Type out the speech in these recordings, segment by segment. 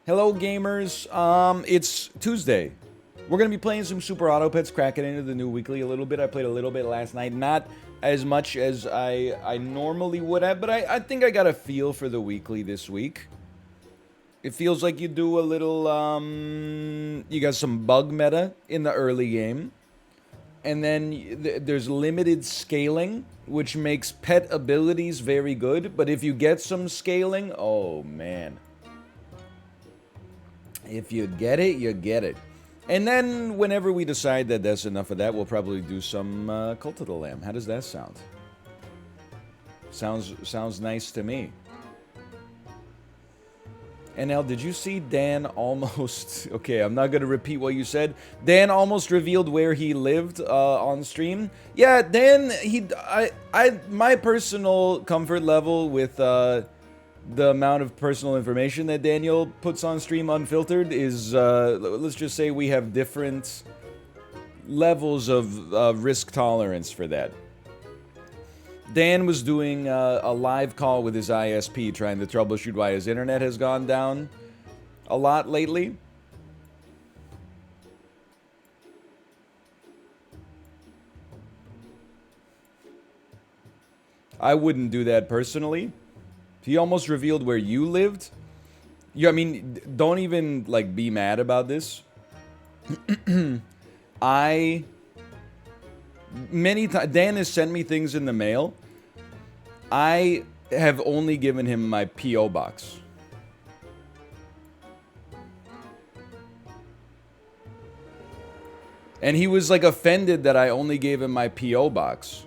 Hello, gamers. It's Tuesday. We're gonna be playing some Super Auto Pets, cracking into the new weekly a little bit. I played a little bit last night, not as much as I normally would have, but I think I got a feel for the weekly this week. It feels like you do a little, you got some bug meta in the early game, and then there's limited scaling, which makes pet abilities very good, but if you get some scaling, oh man. If you get it, you get it. And then whenever we decide that that's enough of that, we'll probably do some Cult of the Lamb. How does that sound? Sounds nice to me. NL, did you see Dan almost... Okay, I'm not going to repeat what you said. Dan almost revealed where he lived on stream. Yeah, Dan, my personal comfort level with the amount of personal information that Daniel puts on stream unfiltered is, let's just say we have different levels of risk tolerance for that. Dan was doing a live call with his ISP trying to troubleshoot why his internet has gone down a lot lately. I wouldn't do that personally. He almost revealed where you lived. I mean, don't even, like, be mad about this. Many times, Dan has sent me things in the mail. I have only given him my P.O. box. And he was, like, offended that I only gave him my P.O. box.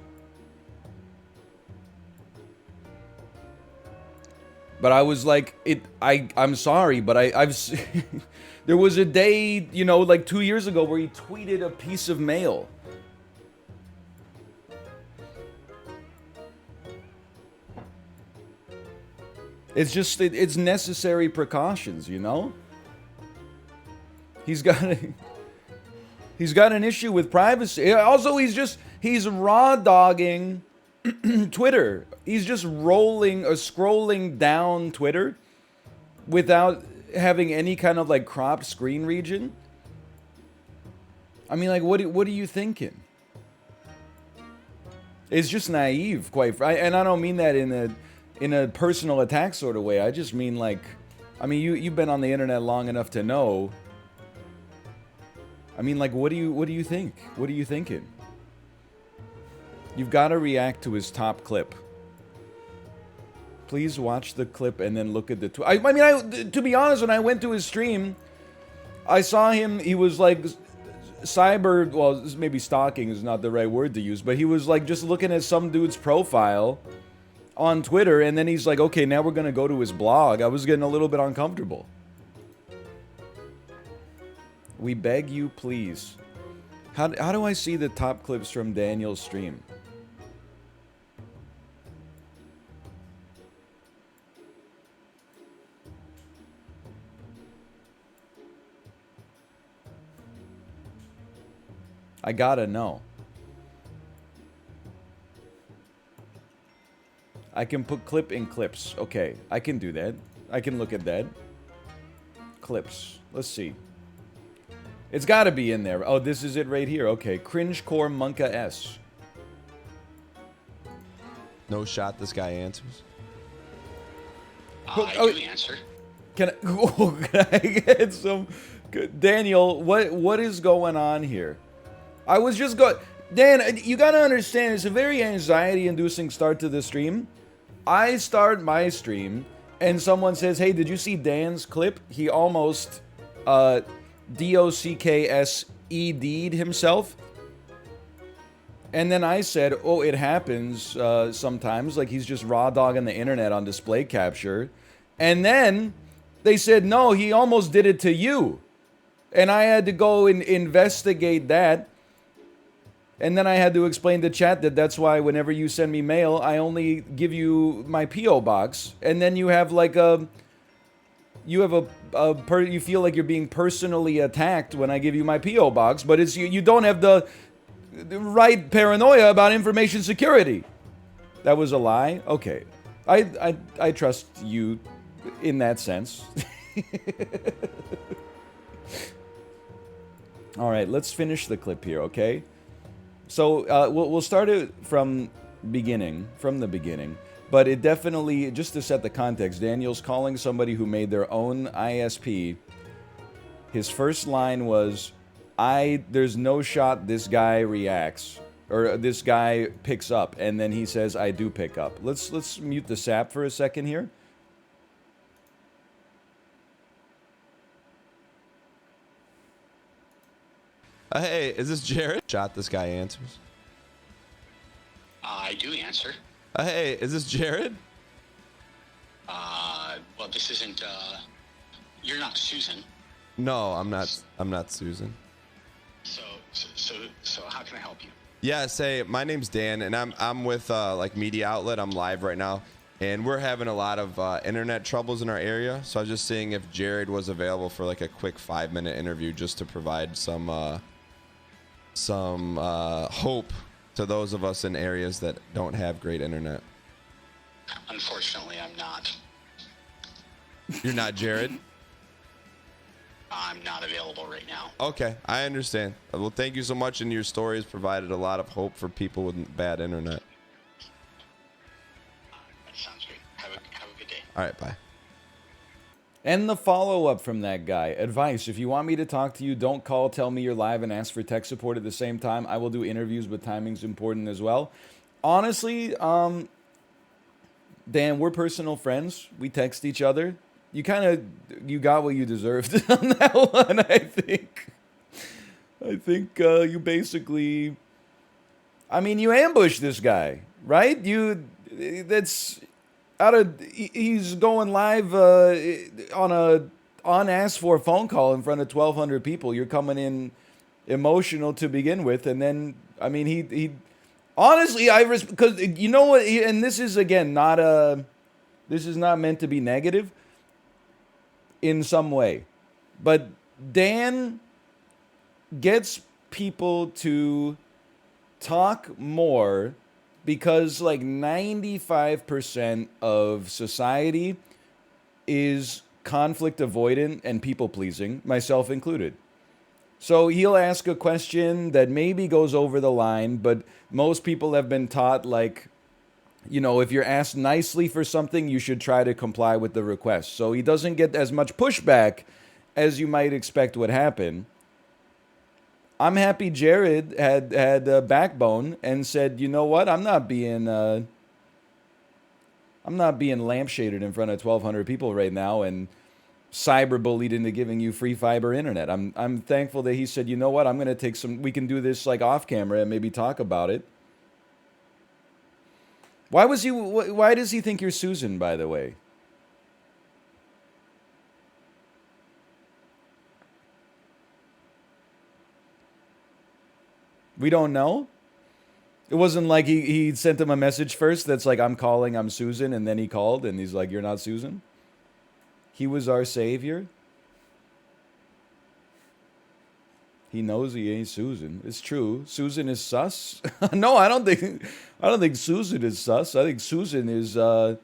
But I was like, I'm sorry, but I've... There was a day, you know, like 2 years ago where he tweeted a piece of mail. It's just, it's necessary precautions, you know? He's got an issue with privacy. Also, he's raw dogging Twitter. He's just scrolling down Twitter without having any kind of like cropped screen region. I mean, like, what are you thinking? It's just naive, and I don't mean that in a personal attack sort of way. I just mean like, I mean you've been on the internet long enough to know. I mean, like, what do you think? What are you thinking? You've got to react to his top clip. Please watch the clip and then look at the I mean, to be honest, when I went to his stream, I saw him, he was like well, maybe stalking is not the right word to use, but he was like just looking at some dude's profile on Twitter, and then he's like, okay, now we're gonna go to his blog. I was getting a little bit uncomfortable. We beg you, please. How do I see the top clips from Daniel's stream? I gotta know. I can put clip in clips. Okay, I can do that. I can look at that. Clips. Let's see. It's gotta be in there. Oh, this is it right here. Okay, Cringecore Monka S. No shot this guy answers. I do answer. Can I get some... Daniel, what is going on here? I was just Dan, you gotta understand, it's a very anxiety-inducing start to the stream. I start my stream, and someone says, hey, did you see Dan's clip? He almost, DOCKSED'd himself. And then I said, oh, it happens sometimes, like he's just raw dogging the internet on display capture. And then they said, no, he almost did it to you. And I had to go and investigate that. And then I had to explain to chat that that's why whenever you send me mail, I only give you my P.O. box. And then you have like you feel like you're being personally attacked when I give you my P.O. box, but it's you don't have the right paranoia about information security. That was a lie? Okay. I trust you in that sense. All right, let's finish the clip here, okay? So we'll start it from the beginning. But it definitely, just to set the context, Daniel's calling somebody who made their own ISP. His first line was, there's no shot this guy reacts, or this guy picks up, and then he says, I do pick up. Let's mute the sap for a second here. Hey, is this Jared? Shot this guy answers. I do answer. Hey, is this Jared? Well, this isn't, you're not Susan. No, I'm not Susan. So how can I help you? Yeah, say my name's Dan, and I'm with like media outlet. I'm live right now, and we're having a lot of internet troubles in our area. So I was just seeing if Jared was available for like a quick 5-minute interview, just to provide some hope to those of us in areas that don't have great internet. Unfortunately, I'm not. You're not Jared? I'm not available right now. Okay, I understand. Well, thank you so much, and your story has provided a lot of hope for people with bad internet. That sounds great. Have a good day. All right, bye. And the follow-up from that guy. Advice, if you want me to talk to you, don't call, tell me you're live, and ask for tech support at the same time. I will do interviews, but timing's important as well. Honestly, Dan, we're personal friends. We text each other. You got what you deserved on that one, I think. You basically, I mean, you ambushed this guy, right? He's going live on a unasked for phone call in front of 1,200 people. You're coming in emotional to begin with, and then, I mean, he honestly, because you know what, and this is, again, this is not meant to be negative in some way, but Dan gets people to talk more because like 95% of society is conflict avoidant and people pleasing, myself included. So he'll ask a question that maybe goes over the line, but most people have been taught, like, you know, if you're asked nicely for something, you should try to comply with the request. So he doesn't get as much pushback as you might expect would happen. I'm happy Jared had a backbone and said, you know what, I'm not being lampshaded in front of 1,200 people right now and cyberbullied into giving you free fiber internet. I'm thankful that he said, you know what, I'm going to we can do this like off camera and maybe talk about it. Why does he think you're Susan, by the way? We don't know? It wasn't like he sent him a message first that's like, I'm calling, I'm Susan, and then he called and he's like, you're not Susan? He was our savior? He knows he ain't Susan. It's true. Susan is sus. No, I don't think Susan is sus. I think Susan is well,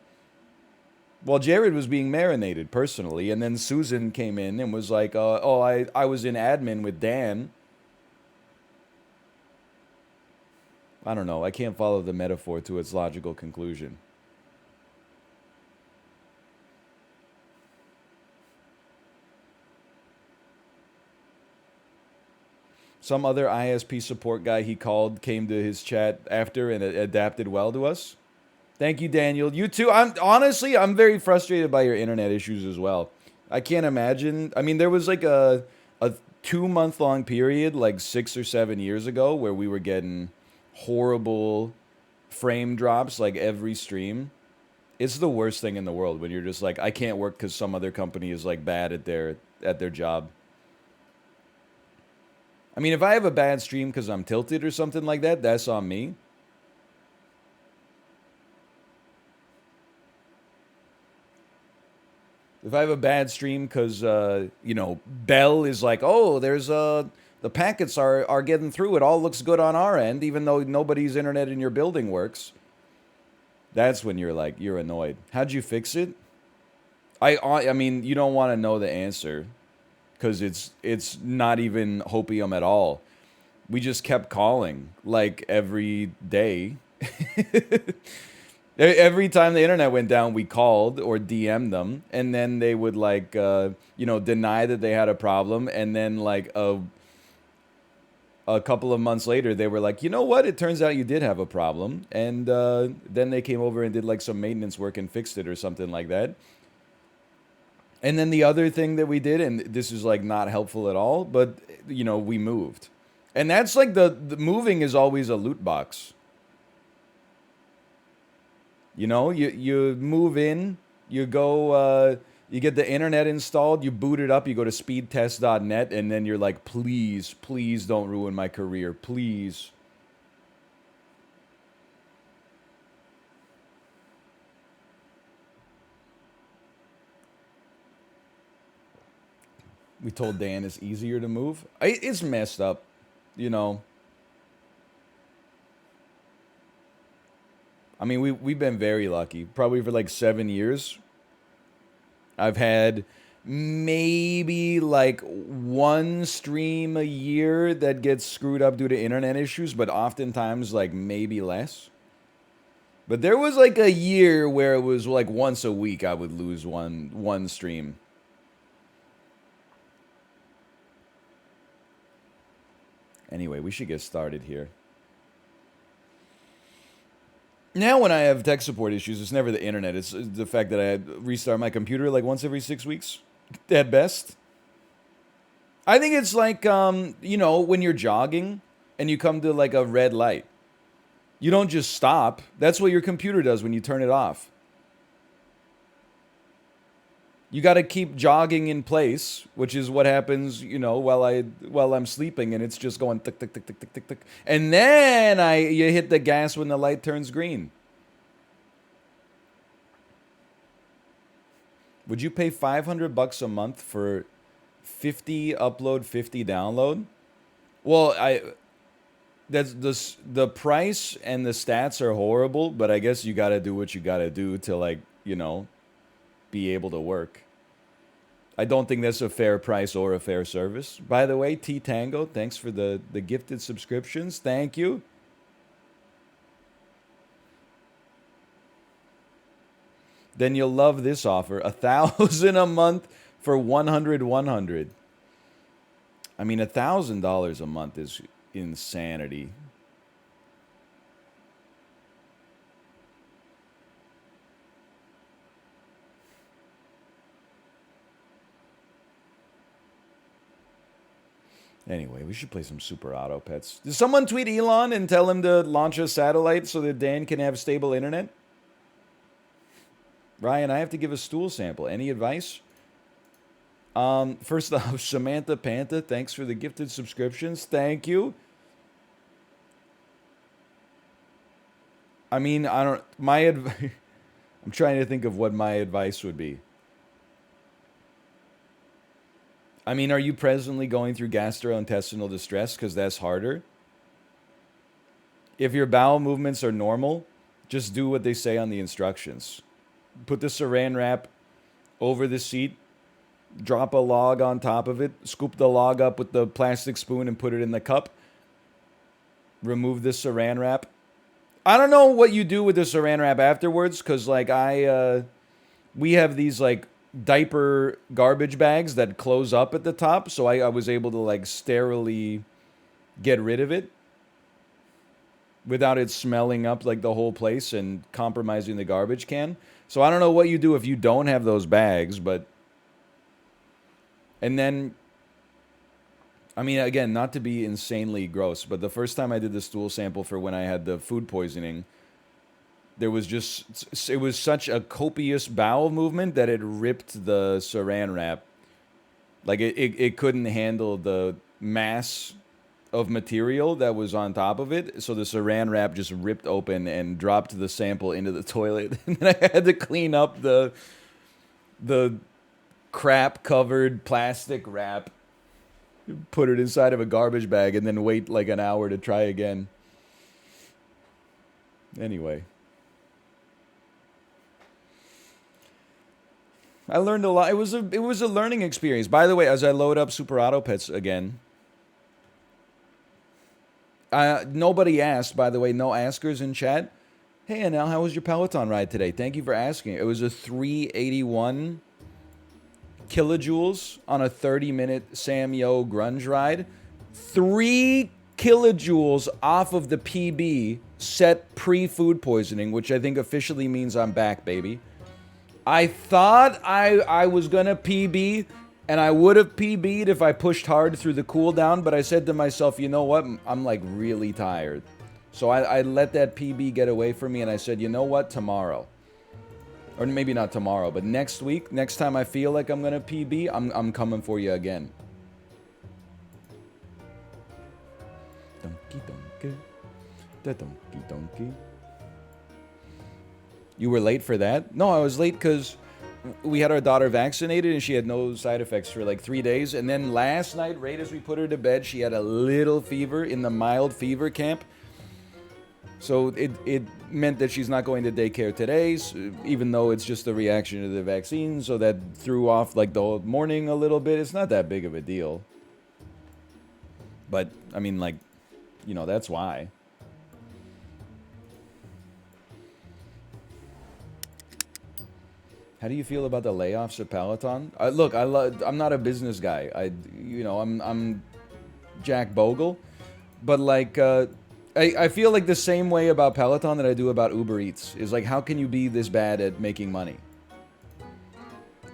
Jared was being marinated personally, and then Susan came in and was like, I was in admin with Dan. I don't know. I can't follow the metaphor to its logical conclusion. Some other ISP support guy he called came to his chat after and adapted well to us. Thank you, Daniel. You too. I'm very frustrated by your internet issues as well. I can't imagine. I mean, there was like a 2-month-long period, like 6 or 7 years ago, where we were getting horrible frame drops like every stream. It's the worst thing in the world when you're just like, I can't work because some other company is like bad at their job. I mean, if I have a bad stream because I'm tilted or something like that, that's on me. If I have a bad stream because, you know, Bell is like, oh, the packets are getting through. It all looks good on our end, even though nobody's internet in your building works. That's when you're like, you're annoyed. How'd you fix it? I mean, you don't want to know the answer because it's not even hopium at all. We just kept calling like every day. Every time the internet went down, we called or DM'd them, and then they would like, deny that they had a problem, and then like a couple of months later, they were like, you know what? It turns out you did have a problem, and then they came over and did like some maintenance work and fixed it or something like that. And then the other thing that we did, and this is like not helpful at all, but we moved, and that's like the moving is always a loot box. You move in, you go, you get the internet installed, you boot it up, you go to speedtest.net, and then you're like, please, please don't ruin my career, please. We told Dan it's easier to move. It's messed up, you know. I mean, we've been very lucky. Probably for like 7 years, I've had maybe like one stream a year that gets screwed up due to internet issues, but oftentimes like maybe less. But there was like a year where it was like once a week I would lose one stream. Anyway, we should get started here. Now, when I have tech support issues, it's never the internet. It's the fact that I restart my computer like once every 6 weeks, at best. I think it's like, when you're jogging and you come to like a red light. You don't just stop. That's what your computer does when you turn it off. You got to keep jogging in place, which is what happens, while I'm sleeping, and it's just going tick tick tick tick tick tick tick, and then you hit the gas when the light turns green. Would you pay $500 a month for 50 upload, 50 download? Well, that's the price and the stats are horrible, but I guess you got to do what you got to do to be able to work. I don't think that's a fair price or a fair service. By the way, T Tango, thanks for the gifted subscriptions. Thank you. Then you'll love this offer. $1,000 a month for 100. I mean, $1,000 a month is insanity. Anyway, we should play some Super Auto Pets. Did someone tweet Elon and tell him to launch a satellite so that Dan can have stable internet? Ryan, I have to give a stool sample. Any advice? First off, Samantha Pantha, thanks for the gifted subscriptions. Thank you. I mean, I'm trying to think of what my advice would be. I mean, are you presently going through gastrointestinal distress? Because that's harder. If your bowel movements are normal, just do what they say on the instructions. Put the saran wrap over the seat, drop a log on top of it, scoop the log up with the plastic spoon and put it in the cup. Remove the saran wrap. I don't know what you do with the saran wrap afterwards, because we have these diaper garbage bags that close up at the top, so I was able to sterilely get rid of it without it smelling up the whole place and compromising the garbage can. So I don't know what you do if you don't have those bags, and then, I mean, again, not to be insanely gross, but the first time I did the stool sample for when I had the food poisoning, it was such a copious bowel movement that it ripped the saran wrap. It couldn't handle the mass of material that was on top of it. So the saran wrap just ripped open and dropped the sample into the toilet. And then I had to clean up the crap covered plastic wrap, put it inside of a garbage bag, and then wait an hour to try again. Anyway. I learned a lot. It was a learning experience. By the way, as I load up Super Auto Pets again, nobody asked, by the way, no askers in chat. Hey, NL, how was your Peloton ride today? Thank you for asking. It was a 381 kilojoules on a 30-minute Sam Yo grunge ride. 3 kilojoules off of the PB set pre-food poisoning, which I think officially means I'm back, baby. I thought I was gonna PB, and I would have PB'd if I pushed hard through the cooldown, but I said to myself, you know what? I'm like really tired. So I let that PB get away from me, and I said, you know what? Tomorrow. Or maybe not tomorrow, but next week, next time I feel like I'm gonna PB, I'm coming for you again. Donkey donkey. Da donkey donkey. You were late for that? No, I was late because we had our daughter vaccinated and she had no side effects for like 3 days. And then last night, right as we put her to bed, she had a little fever in the mild fever camp. So it meant that she's not going to daycare today, even though it's just a reaction to the vaccine. So that threw off like the whole morning a little bit. It's not that big of a deal. But, I mean, like, you know, that's why. How do you feel about the layoffs at Peloton? Look, I'm not a business guy. I'm Jack Bogle, but like I feel like the same way about Peloton that I do about Uber Eats. Is like, how can you be this bad at making money?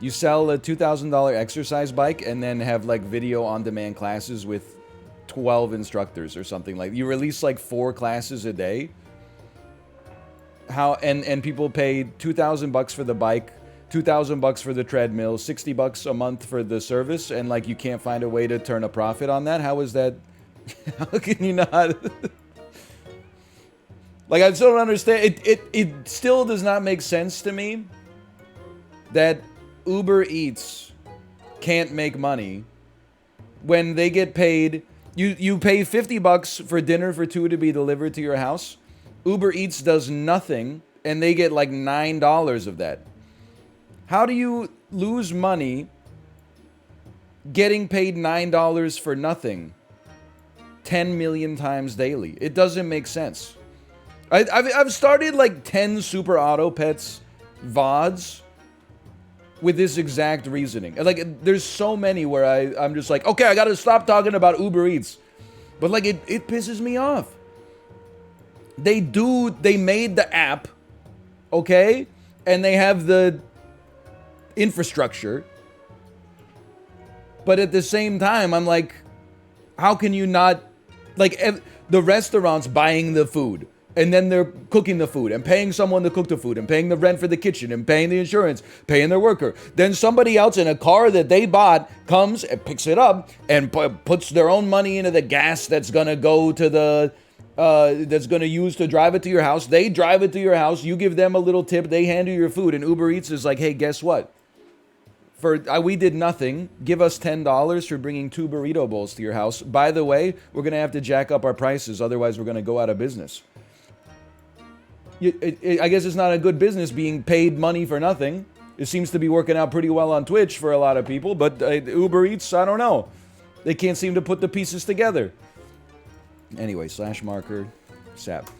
You sell a $2,000 exercise bike and then have like video on demand classes with 12 instructors or something. Like, you release like 4 classes a day. How and people pay $2,000 for the bike, $2,000 for the treadmill, $60 a month for the service, and like you can't find a way to turn a profit on that? How is that? How can you not? Like, I still don't understand. It still does not make sense to me that Uber Eats can't make money when they get paid. You pay $50 for dinner for 2 to be delivered to your house. Uber Eats does nothing, and they get like $9 of that. How do you lose money getting paid $9 for nothing 10 million times daily? It doesn't make sense. I've started like 10 Super Auto Pets VODs with this exact reasoning. Like, there's so many where I'm just like, okay, I gotta stop talking about Uber Eats. But like, it pisses me off. They made the app, okay? And they have the infrastructure. But at the same time, I'm like, how can you not, like, the restaurants buying the food, and then they're cooking the food and paying someone to cook the food and paying the rent for the kitchen and paying the insurance, paying their worker. Then somebody else in a car that they bought comes and picks it up and puts their own money into the gas that's going to go to the, that's going to use to drive it to your house. They drive it to your house. You give them a little tip. They hand you your food. And Uber Eats is like, hey, guess what? We did nothing. Give us $10 for bringing 2 burrito bowls to your house. By the way, we're going to have to jack up our prices. Otherwise, we're going to go out of business. I guess it's not a good business being paid money for nothing. It seems to be working out pretty well on Twitch for a lot of people, but Uber Eats, I don't know. They can't seem to put the pieces together. Anyway, /marker, sap.